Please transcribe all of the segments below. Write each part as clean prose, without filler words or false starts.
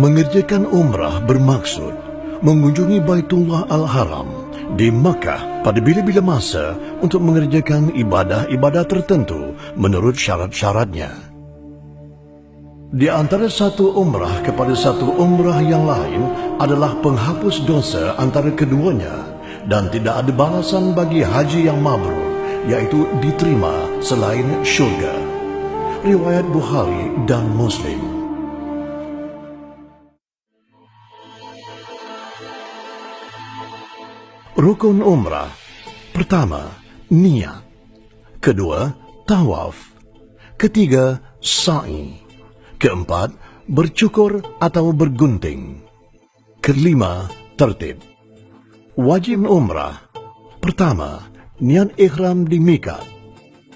Mengerjakan umrah bermaksud mengunjungi Baitullah Al-Haram di Makkah pada bila-bila masa untuk mengerjakan ibadah-ibadah tertentu menurut syarat-syaratnya. Di antara satu umrah kepada satu umrah yang lain adalah penghapus dosa antara keduanya dan tidak ada balasan bagi haji yang mabrur, iaitu diterima selain syurga. Riwayat Bukhari dan Muslim. Rukun umrah. Pertama, niat. Kedua, tawaf. Ketiga, sa'i. Keempat, bercukur atau bergunting. Kelima, tertib. Wajib umrah. Pertama, niat ihram di miqat.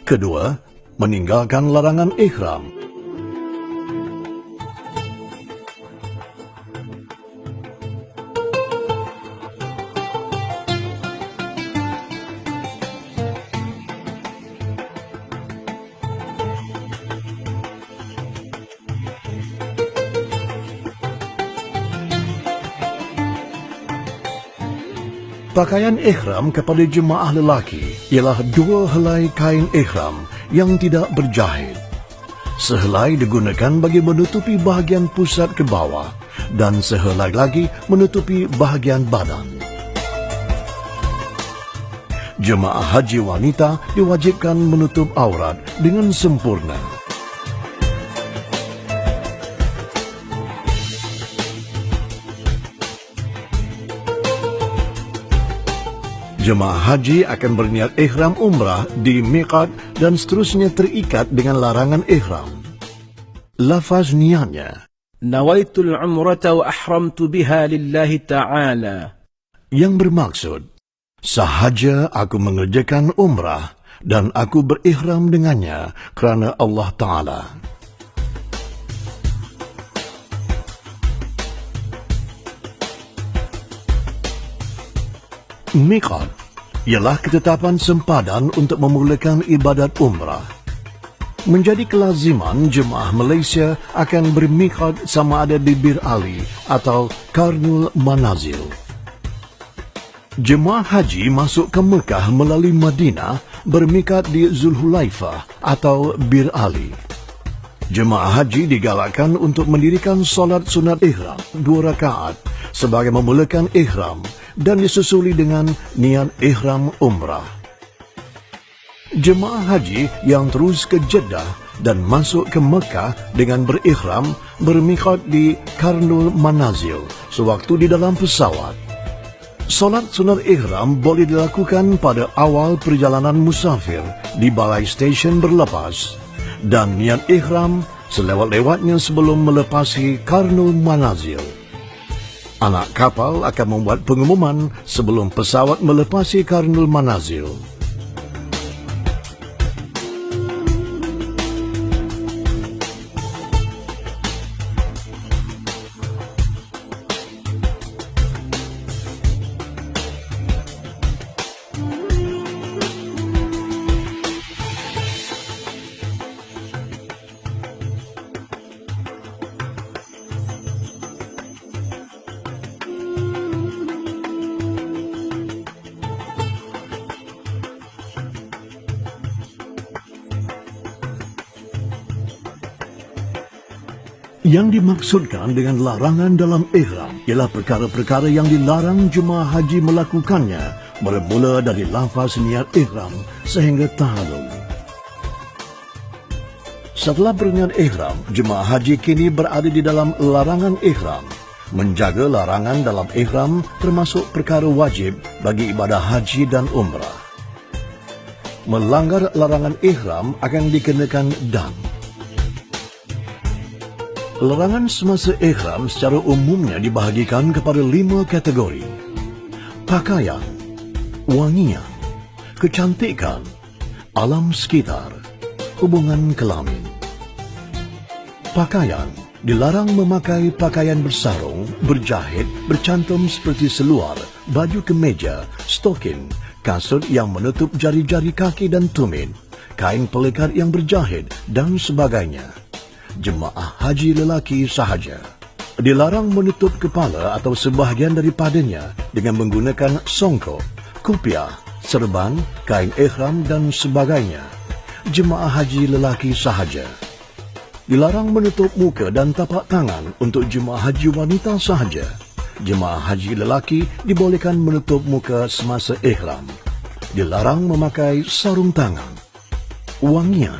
Kedua, meninggalkan larangan ihram. Pakaian ihram kepada jemaah lelaki ialah 2 helai kain ihram yang tidak berjahit. Sehelai digunakan bagi menutupi bahagian pusat ke bawah dan sehelai lagi menutupi bahagian badan. Jemaah haji wanita diwajibkan menutup aurat dengan sempurna. Jemaah haji akan berniat ihram umrah di miqat dan seterusnya terikat dengan larangan ihram. Lafaz niatnya. Nawaitul umrata wa ahramtu biha lillahi ta'ala. Yang bermaksud, sahaja aku mengerjakan umrah dan aku berihram dengannya kerana Allah Ta'ala. Miqat ialah ketetapan sempadan untuk memulakan ibadat umrah. Menjadi kelaziman jemaah Malaysia akan bermiqat sama ada di Bir Ali atau Karnul Manazil. Jemaah haji masuk ke Mekah melalui Madinah bermiqat di Zulhulaifah atau Bir Ali. Jemaah haji digalakkan untuk mendirikan solat sunat ihram 2 rakaat sebagai memulakan ihram dan disusuli dengan niat ihram umrah. Jemaah haji yang terus ke Jeddah dan masuk ke Mekah dengan berihram bermiqat di Karnul Manazil sewaktu di dalam pesawat. Solat sunat ihram boleh dilakukan pada awal perjalanan musafir di balai stesen berlepas dan niat ihram selewat-lewatnya sebelum melepasi Karnul Manazil. Anak kapal akan membuat pengumuman sebelum pesawat melepasi Karnul Manazil. Yang dimaksudkan dengan larangan dalam ihram ialah perkara-perkara yang dilarang jemaah haji melakukannya bermula dari lafaz niat ihram sehingga tahallul. Setelah berniat ihram, jemaah haji kini berada di dalam larangan ihram. Menjaga larangan dalam ihram termasuk perkara wajib bagi ibadah haji dan umrah. Melanggar larangan ihram akan dikenakan dam. Larangan semasa ihram secara umumnya dibahagikan kepada 5 kategori. Pakaian, wangian, kecantikan, alam sekitar, hubungan kelamin. Pakaian, dilarang memakai pakaian bersarung, berjahit, bercantum seperti seluar, baju kemeja, stokin, kasut yang menutup jari-jari kaki dan tumit, kain pelikat yang berjahit dan sebagainya. Jemaah haji lelaki sahaja. Dilarang menutup kepala atau sebahagian daripadanya dengan menggunakan songkok, kopiah, serban, kain ihram dan sebagainya. Jemaah haji lelaki sahaja. Dilarang menutup muka dan tapak tangan untuk jemaah haji wanita sahaja. Jemaah haji lelaki dibolehkan menutup muka semasa ihram. Dilarang memakai sarung tangan. Wangian.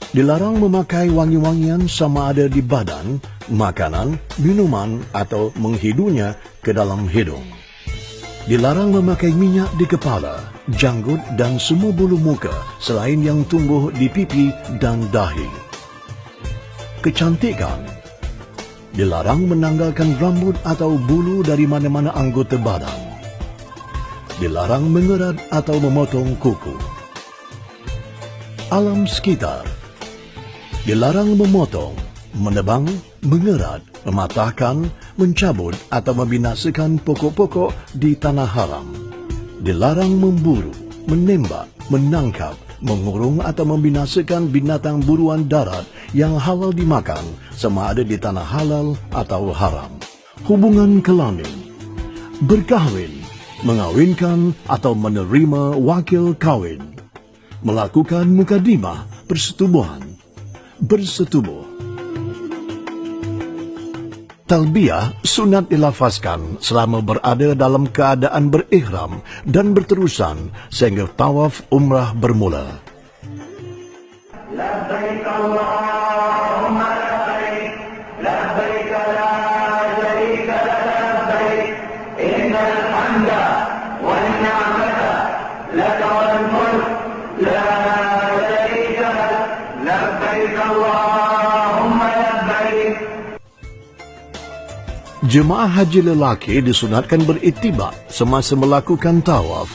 Dilarang memakai wangi-wangian sama ada di badan, makanan, minuman atau menghidunya ke dalam hidung. Dilarang memakai minyak di kepala, janggut dan semua bulu muka selain yang tumbuh di pipi dan dahi. Kecantikan. Dilarang menanggalkan rambut atau bulu dari mana-mana anggota badan. Dilarang mengerat atau memotong kuku. Alam sekitar. Dilarang memotong, menebang, mengerat, mematahkan, mencabut atau membinasakan pokok-pokok di tanah haram. Dilarang memburu, menembak, menangkap, mengurung atau membinasakan binatang buruan darat yang halal dimakan sama ada di tanah halal atau haram. Hubungan kelamin. Berkahwin, mengawinkan atau menerima wakil kawin. Melakukan mukadimah, persetubuhan. Bersetubuh. Talbiyah sunat dilafazkan selama berada dalam keadaan berihram dan berterusan sehingga tawaf umrah bermula. Labbaik Allahumma labbaik, labbaik la syarika lak labbaik, innal hamda wan ni'mata lak wal mulk la syarika lak, labbaik Allahumma labbaik. Jemaah haji lelaki disunatkan beritibak semasa melakukan tawaf.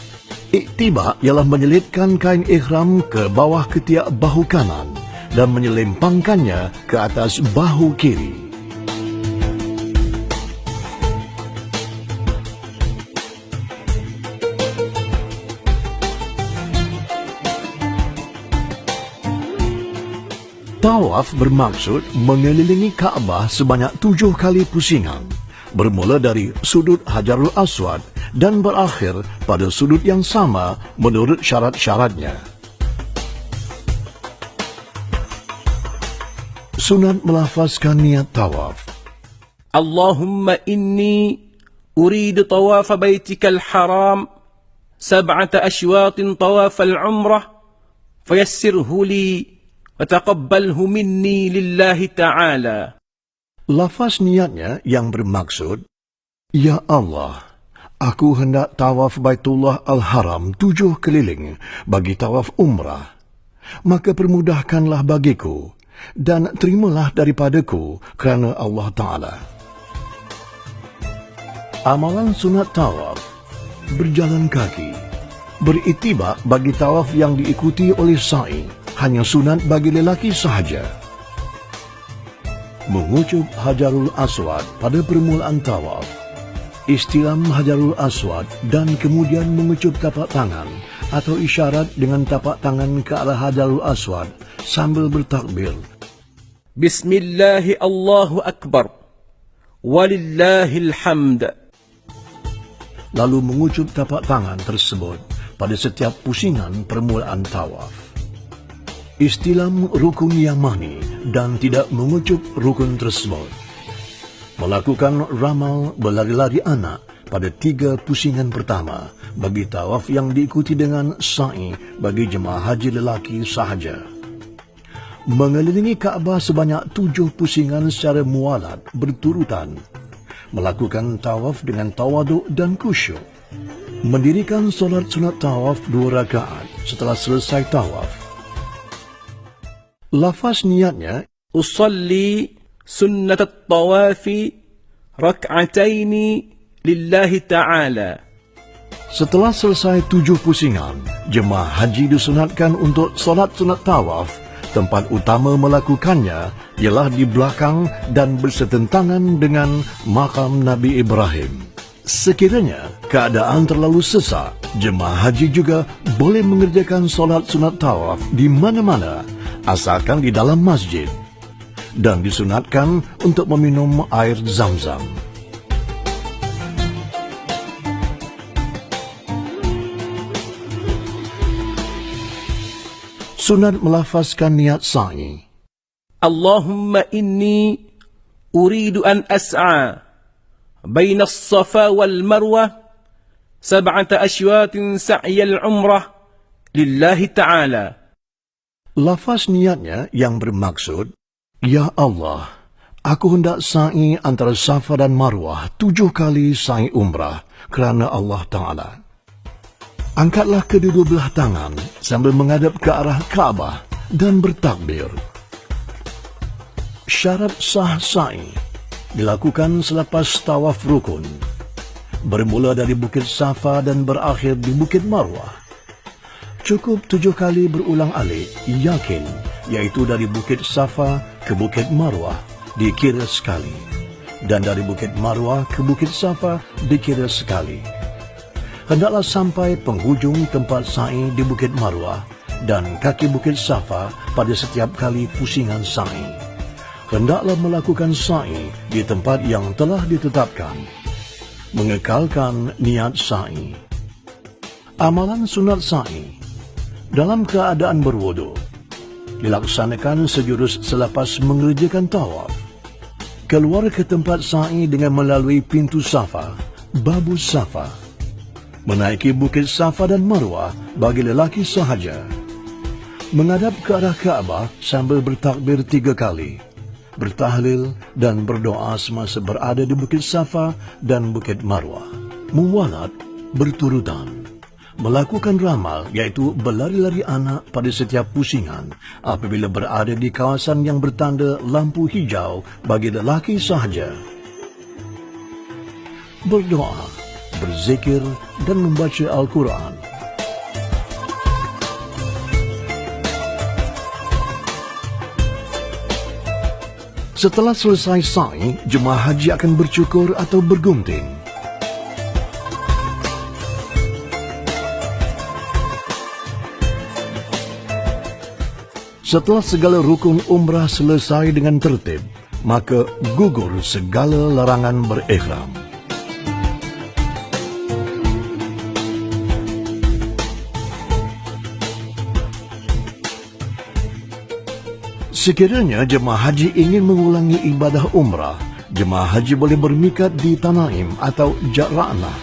Iktibak ialah menyelitkan kain ihram ke bawah ketiak bahu kanan dan menyelempangkannya ke atas bahu kiri. Tawaf bermaksud mengelilingi Kaabah sebanyak 7 kali pusingan, bermula dari sudut Hajarul Aswad dan berakhir pada sudut yang sama menurut syarat-syaratnya. Sunat melafazkan niat tawaf. Allahumma inni أريد طواف بيتك الحرام 7 أشواط طواف العمرة فيسره لي وتقبله مني لله تعالى. Lafaz niatnya yang bermaksud, Ya Allah, aku hendak tawaf Baitullah Al-Haram 7 keliling bagi tawaf umrah. Maka permudahkanlah bagiku dan terimalah daripadaku kerana Allah Ta'ala. Amalan sunat tawaf. Berjalan kaki. Beritibak bagi tawaf yang diikuti oleh sa'i. Hanya sunat bagi lelaki sahaja. Mengucup Hajarul Aswad pada permulaan tawaf. Istilam Hajarul Aswad dan kemudian mengucup tapak tangan atau isyarat dengan tapak tangan ke arah Hajarul Aswad sambil bertakbir. Bismillah Allahu Akbar. Walillahil hamd. Lalu mengucup tapak tangan tersebut pada setiap pusingan permulaan tawaf. Istilam rukun yamani dan tidak mengucup rukun tersebut. Melakukan ramal berlari-lari anak pada 3 pusingan pertama bagi tawaf yang diikuti dengan sa'i bagi jemaah haji lelaki sahaja. Mengelilingi Kaabah sebanyak 7 pusingan secara mualat berturutan. Melakukan tawaf dengan tawaduk dan khusyuk. Mendirikan solat sunat tawaf 2 rakaat setelah selesai tawaf. Lafaz niatnya, أصلي سنة الطواف ركعتين لله تعالى. setelah selesai 7 pusingan, jemaah haji disunatkan untuk solat sunat tawaf. Tempat utama melakukannya ialah di belakang dan bersetentangan dengan makam Nabi Ibrahim. Sekiranya keadaan terlalu sesak, jemaah haji juga boleh mengerjakan solat sunat tawaf di mana-mana, asalkan di dalam masjid. dan disunatkan untuk meminum air Zam-Zam. Sunat melafazkan niat sa'i. Allahumma inni uridu an as'a baina as-safa wal marwah 7 ashwatin sa'yal umrah lillahi ta'ala. Lafaz niatnya yang bermaksud, Ya Allah, aku hendak sa'i antara Safa dan Marwah 7 kali sa'i umrah kerana Allah Ta'ala. Angkatlah kedua belah tangan sambil menghadap ke arah Kaabah dan bertakbir. Syarat sah sa'i dilakukan selepas tawaf rukun, bermula dari Bukit Safa dan berakhir di Bukit Marwah. Cukup 7 kali berulang-alik yakin, iaitu dari Bukit Safa ke Bukit Marwah dikira sekali, dan dari Bukit Marwah ke Bukit Safa dikira sekali. Hendaklah sampai penghujung tempat sa'i di Bukit Marwah dan kaki Bukit Safa pada setiap kali pusingan sa'i. Hendaklah melakukan sa'i di tempat yang telah ditetapkan. Mengekalkan niat sa'i. Amalan sunat sa'i dalam keadaan berwudu dilaksanakan sejurus selepas mengerjakan tawaf. Keluar ke tempat sa'i dengan melalui pintu Safa, babu Safa. Menaiki Bukit Safa dan Marwah bagi lelaki sahaja. Menghadap ke arah Kaabah sambil bertakbir 3 kali. Bertahlil dan berdoa semasa berada di Bukit Safa dan Bukit Marwah. Muwalat berturutan. Melakukan ramal, iaitu berlari-lari anak pada setiap pusingan apabila berada di kawasan yang bertanda lampu hijau bagi lelaki sahaja. Berdoa, berzikir dan membaca Al-Quran. Setelah selesai sa'i, jemaah haji akan bercukur atau bergunting. Setelah segala rukun umrah selesai dengan tertib, maka gugur segala larangan berikhram. Sekiranya jemaah haji ingin mengulangi ibadah umrah, jemaah haji boleh bermikat di Tanaim atau Ja'ra'nah.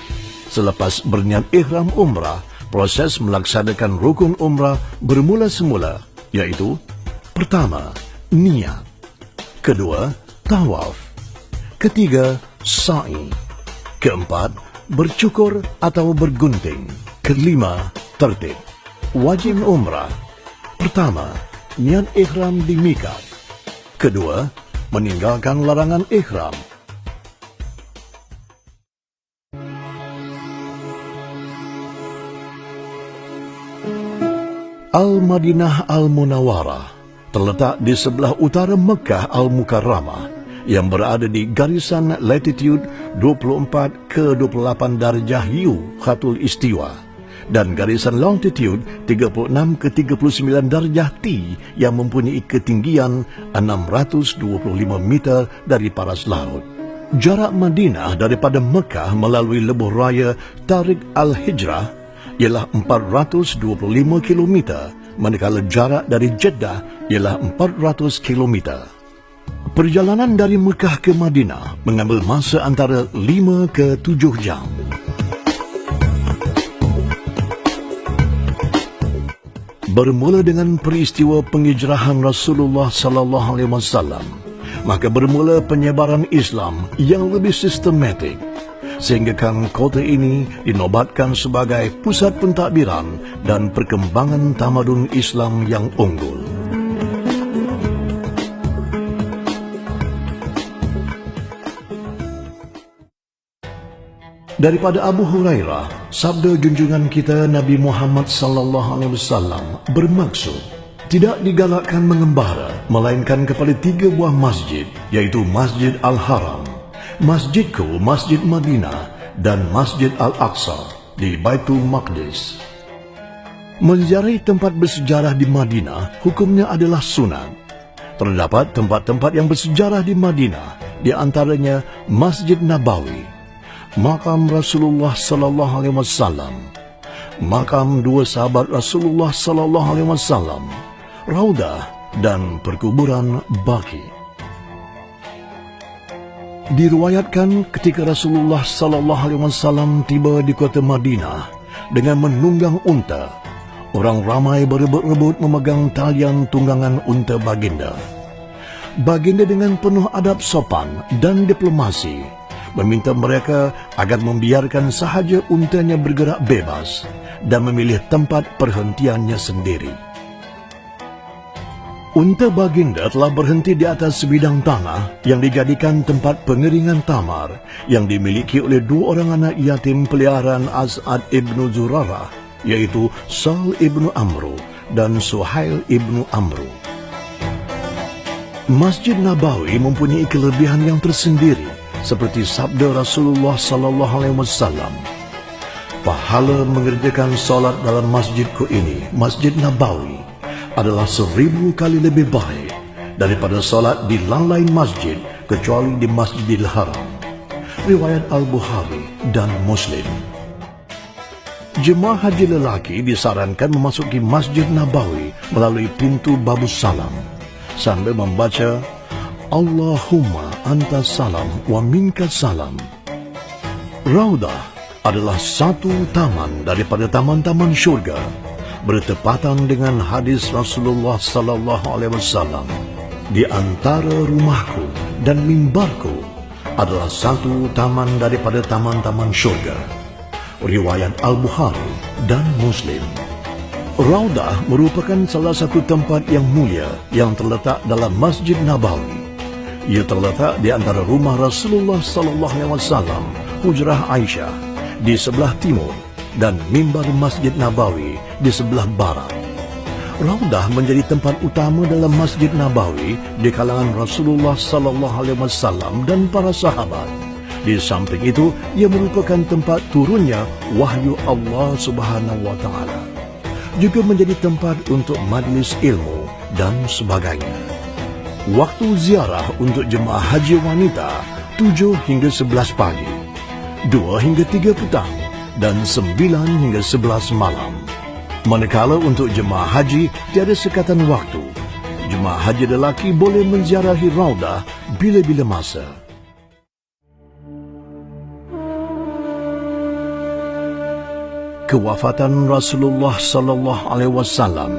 Selepas berniat ihram umrah, proses melaksanakan rukun umrah bermula semula, iaitu pertama, niat. Kedua, tawaf. Ketiga, sa'i. Keempat, bercukur atau bergunting. Kelima, tertib. Wajib umrah. Pertama, niat ihram di mikat. Kedua, meninggalkan larangan ihram. Al-Madinah Al-Munawwarah terletak di sebelah utara Mekah Al-Mukarramah yang berada di garisan latitude 24 ke 28 darjah U Khatul Istiwa dan garisan longitude 36 ke 39 darjah T yang mempunyai ketinggian 625 meter dari paras laut. Jarak Madinah daripada Mekah melalui lebuh raya Tariq Al-Hijrah ialah 425 km, manakala jarak dari Jeddah ialah 400 km. Perjalanan dari Mekah ke Madinah mengambil masa antara 5 ke 7 jam. Bermula dengan peristiwa penghijrahan Rasulullah sallallahu alaihi wasallam, maka bermula penyebaran Islam yang lebih sistematik, sehinggakan kota ini dinobatkan sebagai pusat pentadbiran dan perkembangan tamadun Islam yang unggul. Daripada Abu Hurairah, sabda junjungan kita Nabi Muhammad sallallahu alaihi wasallam bermaksud tidak digalakkan mengembara melainkan kepada 3 buah masjid, iaitu Masjid Al-Haram, Masjidku Masjid Madinah dan Masjid Al-Aqsa di Baitul Maqdis. Menziarahi tempat bersejarah di Madinah hukumnya adalah sunat. Terdapat tempat-tempat yang bersejarah di Madinah, di antaranya Masjid Nabawi, makam Rasulullah sallallahu alaihi wasallam, makam dua sahabat Rasulullah sallallahu alaihi wasallam, Raudah dan perkuburan Baqi. Diriwayatkan ketika Rasulullah sallallahu alaihi wasallam tiba di kota Madinah dengan menunggang unta, orang ramai berebut-rebut memegang talian tunggangan unta baginda. Baginda dengan penuh adab sopan dan diplomasi meminta mereka agar membiarkan sahaja untanya bergerak bebas dan memilih tempat perhentiannya sendiri. Unta baginda telah berhenti di atas sebidang tanah yang dijadikan tempat pengeringan tamar yang dimiliki oleh dua orang anak yatim peliharaan As'ad ibnu Zurarah, yaitu Sal ibnu Amru dan Suhail ibnu Amru. Masjid Nabawi mempunyai kelebihan yang tersendiri, seperti sabda Rasulullah sallallahu alaihi wasallam, pahala mengerjakan solat dalam masjidku ini, Masjid Nabawi, adalah 1000 kali lebih baik daripada solat di lain-lain masjid kecuali di Masjidil Haram. Riwayat Al-Bukhari dan Muslim. Jemaah haji lelaki disarankan memasuki Masjid Nabawi melalui pintu Babus Salam sambil membaca Allahumma anta salam wa minka salam. Raudah adalah satu taman daripada taman-taman syurga, bertepatan dengan hadis Rasulullah sallallahu alaihi wasallam. Di antara rumahku dan mimbarku adalah satu taman daripada taman-taman syurga. Riwayat Al-Bukhari dan Muslim. Raudah merupakan salah satu tempat yang mulia yang terletak dalam Masjid Nabawi. Ia terletak di antara rumah Rasulullah sallallahu alaihi wasallam, hujrah Aisyah di sebelah timur dan mimbar Masjid Nabawi di sebelah barat. Raudah menjadi tempat utama dalam Masjid Nabawi di kalangan Rasulullah sallallahu alaihi wasallam dan para sahabat. Di samping itu, ia merupakan tempat turunnya wahyu Allah Subhanahu wa taala. Juga menjadi tempat untuk majlis ilmu dan sebagainya. Waktu ziarah untuk jemaah haji wanita 7 hingga 11 pagi, 2 hingga 3 petang, dan 9 hingga 11 malam. Manakala untuk jemaah haji tiada sekatan waktu, jemaah haji lelaki boleh menziarahi Raudah bila-bila masa. Kewafatan Rasulullah sallallahu alaihi wasallam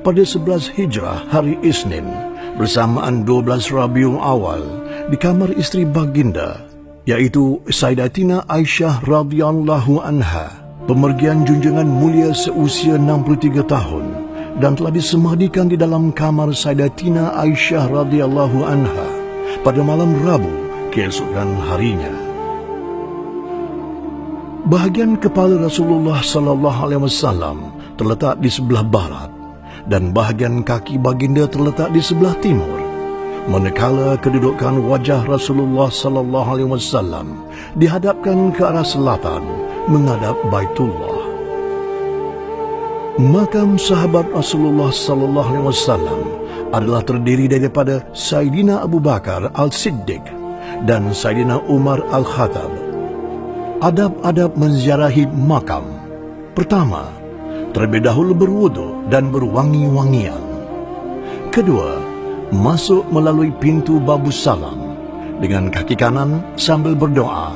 pada 11 Hijrah hari Isnin bersamaan 12 Rabiul Awal di kamar isteri baginda, yaitu Sayyidatina Aisyah radhiyallahu anha. Pemergian junjungan mulia seusia 63 tahun dan telah disemadikan di dalam kamar Sayyidatina Aisyah radhiyallahu anha pada malam Rabu keesokan harinya. Bahagian kepala Rasulullah sallallahu alaihi wasallam terletak di sebelah barat dan bahagian kaki baginda terletak di sebelah timur. Manakala kedudukan wajah Rasulullah sallallahu alaihi wasallam dihadapkan ke arah selatan menghadap Baitullah. Makam sahabat Rasulullah sallallahu alaihi wasallam adalah terdiri daripada Sayyidina Abu Bakar Al-Siddiq dan Sayyidina Umar Al-Khattab. Adab-adab menziarahi makam. Pertama, terlebih dahulu berwudu dan berwangi-wangian. Kedua, masuk melalui pintu Babus Salam dengan kaki kanan sambil berdoa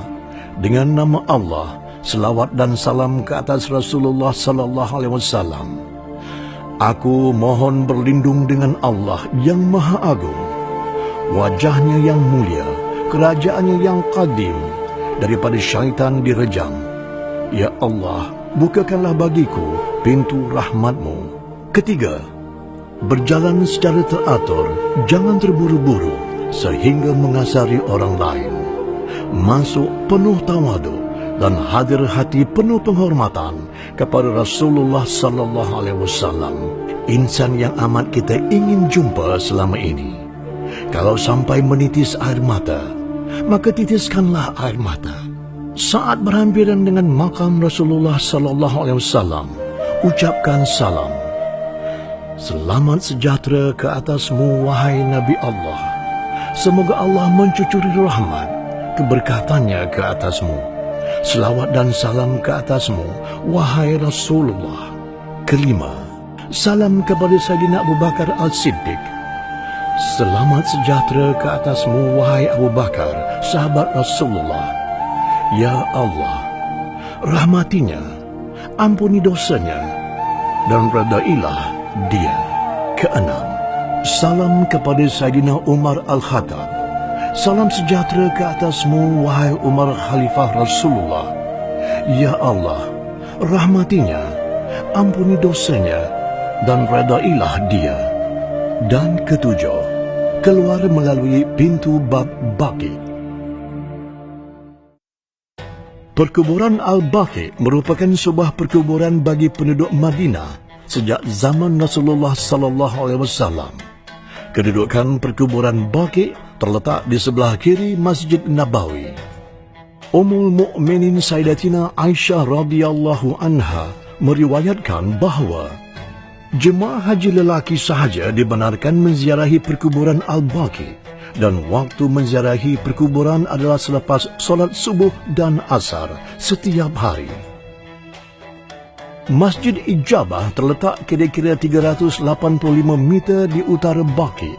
dengan nama Allah, selawat dan salam ke atas Rasulullah sallallahu alaihi wasallam. Aku mohon berlindung dengan Allah yang Maha Agung, wajahnya yang mulia, kerajaannya yang qadim, daripada syaitan direjam. Ya Allah, bukakanlah bagiku pintu rahmat-Mu. Ketiga, berjalan secara teratur, jangan terburu-buru sehingga mengasari orang lain. Masuk penuh tawadu dan hadir hati penuh penghormatan kepada Rasulullah sallallahu alaihi wasallam, insan yang amat kita ingin jumpa selama ini. Kalau sampai menitis air mata, maka titiskanlah air mata. Saat berhampiran dengan makam Rasulullah sallallahu alaihi wasallam, ucapkan salam. Selamat sejahtera ke atasmu, wahai Nabi Allah. Semoga Allah mencucuri rahmat keberkatannya ke atasmu. Selawat dan salam ke atasmu, wahai Rasulullah. Kelima, salam kepada Sayyidina Abu Bakar As-Siddiq. Selamat sejahtera ke atasmu, wahai Abu Bakar, sahabat Rasulullah. Ya Allah, rahmatinya, ampuni dosanya, dan redailah dia. Keenam, salam kepada Sayyidina Umar Al-Khattab. Salam sejahtera ke atasmu, wahai Umar Khalifah Rasulullah. Ya Allah, rahmatinya, ampuni dosanya, dan redailah dia. Dan ketujuh, keluar melalui pintu bab Baqi. Perkuburan Al-Baqi merupakan sebuah perkuburan bagi penduduk Madinah sejak zaman Rasulullah sallallahu alaihi wasallam. Kedudukan perkuburan Baqi terletak di sebelah kiri Masjid Nabawi. Ummul Mukminin Sayyidatina Aisyah radhiyallahu anha meriwayatkan bahawa jemaah haji lelaki sahaja dibenarkan menziarahi perkuburan Al-Baqi, dan waktu menziarahi perkuburan adalah selepas solat subuh dan asar setiap hari. Masjid Ijabah terletak kira-kira 385 meter di utara Baqi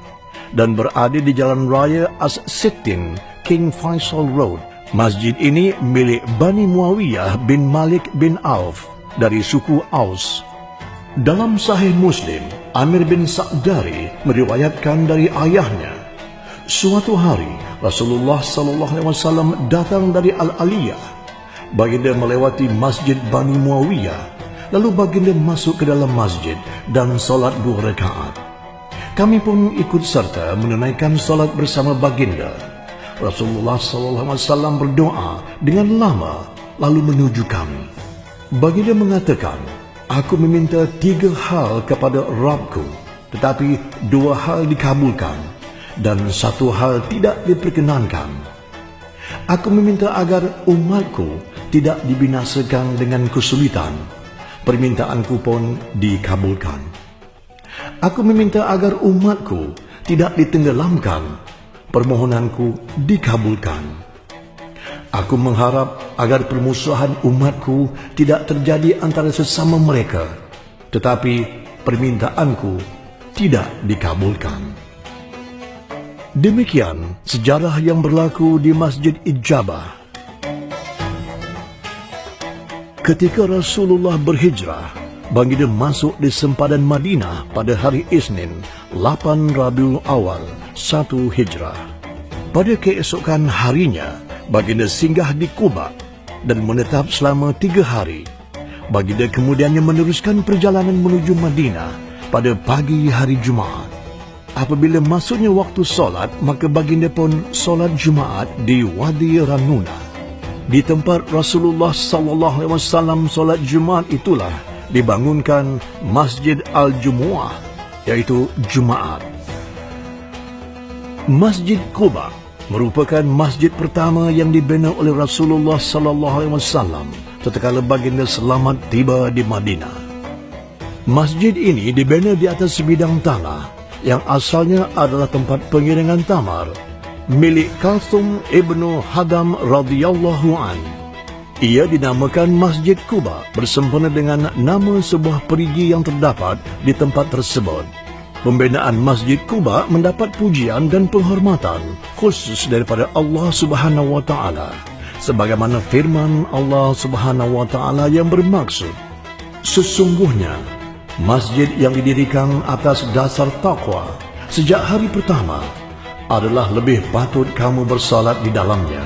dan berada di Jalan Raya As-Sittin, King Faisal Road. Masjid ini milik Bani Muawiyah bin Malik bin Auf dari suku Aus. Dalam Sahih Muslim, Amir bin Sa'dari meriwayatkan dari ayahnya, suatu hari Rasulullah SAW datang dari Al-Aliyah. Baginda melewati Masjid Bani Muawiyah, lalu baginda masuk ke dalam masjid dan solat 2 rakaat. Kami pun ikut serta menunaikan solat bersama baginda. Rasulullah SAW berdoa dengan lama lalu menuju kami. Baginda mengatakan, aku meminta 3 hal kepada Rabbku, tetapi 2 hal dikabulkan dan 1 hal tidak diperkenankan. Aku meminta agar umatku tidak dibinasakan dengan kesulitan. Permintaanku pun dikabulkan. Aku meminta agar umatku tidak ditenggelamkan. Permohonanku dikabulkan. Aku mengharap agar permusuhan umatku tidak terjadi antara sesama mereka, tetapi permintaanku tidak dikabulkan. Demikian sejarah yang berlaku di Masjid Ijabah. Ketika Rasulullah berhijrah, baginda masuk di sempadan Madinah pada hari Isnin, 8 Rabiul Awal, 1 Hijrah. Pada keesokan harinya, baginda singgah di Quba dan menetap selama 3 hari. Baginda kemudiannya meneruskan perjalanan menuju Madinah pada pagi hari Jumaat. Apabila masuknya waktu solat, maka baginda pun solat Jumaat di Wadi Ranuna. Di tempat Rasulullah SAW solat Jumaat itulah dibangunkan Masjid Al-Jumu'ah, iaitu Jumaat. Masjid Quba merupakan masjid pertama yang dibina oleh Rasulullah SAW tatkala baginda selamat tiba di Madinah. Masjid ini dibina di atas sebidang tanah yang asalnya adalah tempat pengiringan tamar milik Kalthum ibnu Hadam radhiyallahu an. Ia dinamakan Masjid Quba bersempena dengan nama sebuah perigi yang terdapat di tempat tersebut. Pembinaan Masjid Quba mendapat pujian dan penghormatan khusus daripada Allah Subhanahu wa taala, sebagaimana firman Allah Subhanahu wa taala yang bermaksud, sesungguhnya masjid yang didirikan atas dasar takwa sejak hari pertama adalah lebih patut kamu bersalat di dalamnya.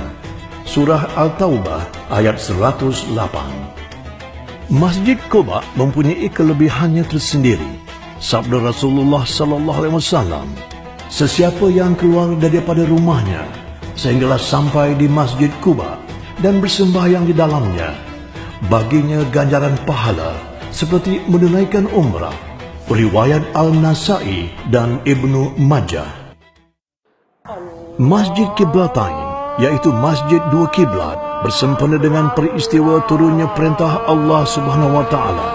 Surah Al-Taubah ayat 108. Masjid Quba mempunyai kelebihannya tersendiri. Sabda Rasulullah SAW, sesiapa yang keluar daripada rumahnya sehinggalah sampai di Masjid Quba dan bersembahyang di dalamnya, baginya ganjaran pahala seperti menunaikan umrah. Riwayat Al-Nasai dan Ibnu Majah. Masjid Qiblatain, iaitu Masjid 2 Kiblat, bersempena dengan peristiwa turunnya perintah Allah Subhanahu wa taala.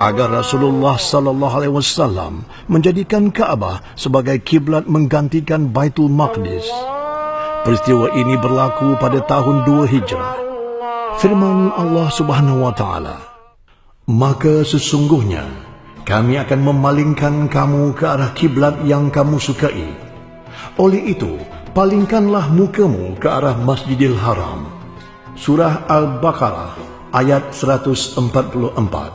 agar Rasulullah sallallahu alaihi wasallam menjadikan Kaabah sebagai kiblat menggantikan Baitul Maqdis. Peristiwa ini berlaku pada tahun 2 Hijrah. Firman Allah Subhanahu wa taala, "Maka sesungguhnya kami akan memalingkan kamu ke arah kiblat yang kamu sukai. Oleh itu, palingkanlah mukamu ke arah Masjidil Haram." Surah Al-Baqarah ayat 144.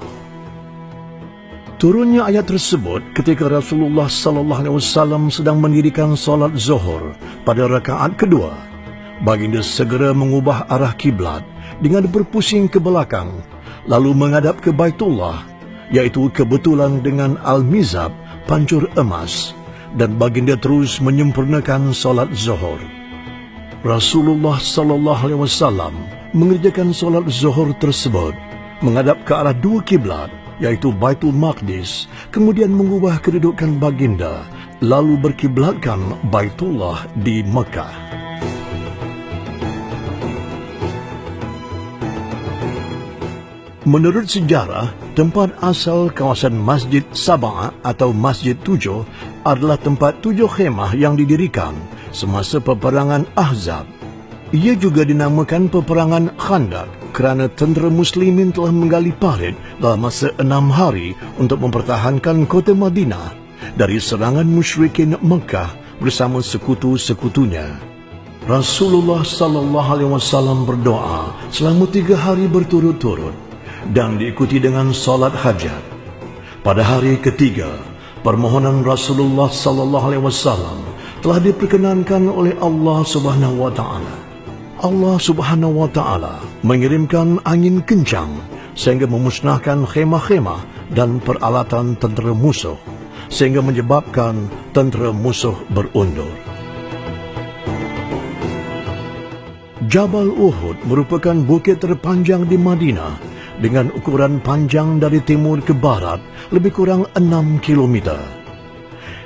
Turunnya ayat tersebut ketika Rasulullah sallallahu alaihi wasallam sedang mendirikan solat Zuhur pada rakaat kedua. Baginda segera mengubah arah kiblat dengan berpusing ke belakang lalu menghadap ke Baitullah, iaitu kebetulan dengan Al-Mizab pancur emas, dan baginda terus menyempurnakan solat Zuhur. Rasulullah sallallahu alaihi wasallam mengerjakan solat Zuhur tersebut menghadap ke arah dua kiblat, iaitu Baitul Maqdis, kemudian mengubah kedudukan baginda lalu berkiblatkan Baitullah di Mekah. Menurut sejarah, tempat asal kawasan Masjid Sabah atau Masjid 7 adalah tempat 7 khemah yang didirikan semasa peperangan Ahzab. Ia juga dinamakan peperangan Khandaq kerana tentera muslimin telah menggali parit dalam masa 6 hari untuk mempertahankan kota Madinah dari serangan musyrikin Mekah bersama sekutu-sekutunya. Rasulullah sallallahu alaihi wasallam berdoa selama 3 hari berturut-turut dan diikuti dengan solat hajat. Pada hari ketiga, permohonan Rasulullah sallallahu alaihi wasallam telah diperkenankan oleh Allah Subhanahu wa taala. Allah Subhanahu wa taala mengirimkan angin kencang sehingga memusnahkan khemah-khemah dan peralatan tentera musuh, sehingga menyebabkan tentera musuh berundur. Jabal Uhud merupakan bukit terpanjang di Madinah dengan ukuran panjang dari timur ke barat lebih kurang 6 kilometer.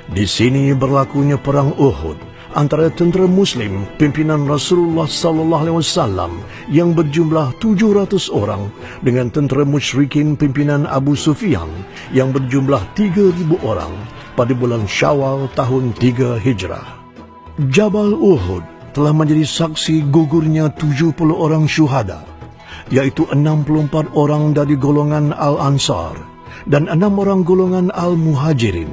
Di sini berlakunya perang Uhud antara tentera muslim pimpinan Rasulullah sallallahu alaihi wasallam yang berjumlah 700 orang dengan tentera musyrikin pimpinan Abu Sufyan yang berjumlah 3,000 orang pada bulan Syawal tahun 3 Hijrah. Jabal Uhud telah menjadi saksi gugurnya 70 orang syuhada, iaitu 64 orang dari golongan Al-Ansar dan 6 orang golongan Al-Muhajirin,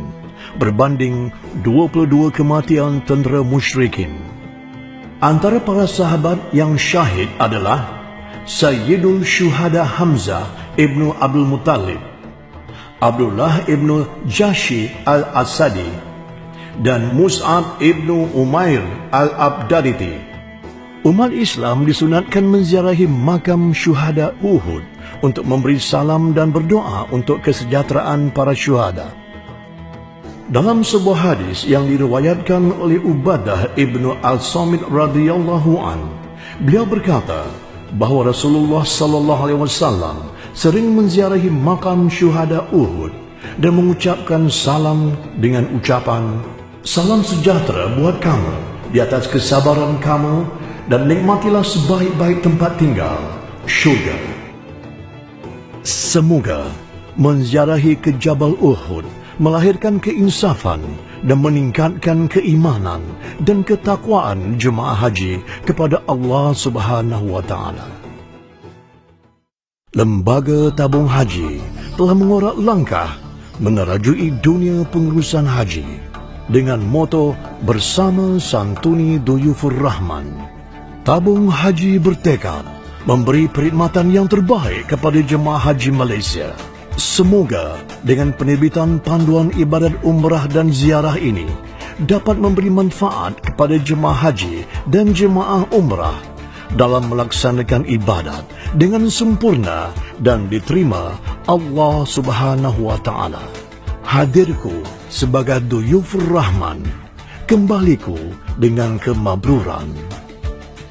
berbanding 22 kematian tentera musyrikin. Antara para sahabat yang syahid adalah Sayyidul Syuhada Hamzah ibnu Abdul Muttalib, Abdullah ibnu Jashi al-Asadi, dan Mus'ab ibnu Umair al-Abdariti. Umat Islam disunatkan menziarahi makam syuhada Uhud untuk memberi salam dan berdoa untuk kesejahteraan para syuhada. Dalam sebuah hadis yang diriwayatkan oleh Ubadah ibnu Al-Samit radhiyallahu an, beliau berkata bahawa Rasulullah sallallahu alaihi wasallam sering menziarahi makam syuhada Uhud dan mengucapkan salam dengan ucapan, "Salam sejahtera buat kamu di atas kesabaran kamu dan nikmatilah sebaik-baik tempat tinggal, syurga." Semoga menziarahi ke Jabal Uhud melahirkan keinsafan dan meningkatkan keimanan dan ketakwaan jemaah haji kepada Allah Subhanahu wa taala. Lembaga Tabung Haji telah mengorak langkah menerajui dunia pengurusan haji dengan moto Bersama Santuni Duyufur Rahman. Tabung Haji bertekad memberi perkhidmatan yang terbaik kepada jemaah haji Malaysia. Semoga dengan penerbitan panduan ibadat umrah dan ziarah ini dapat memberi manfaat kepada jemaah haji dan jemaah umrah dalam melaksanakan ibadat dengan sempurna dan diterima Allah Subhanahu wa taala. Hadirku sebagai Duyufur Rahman, kembaliku dengan kemabruran.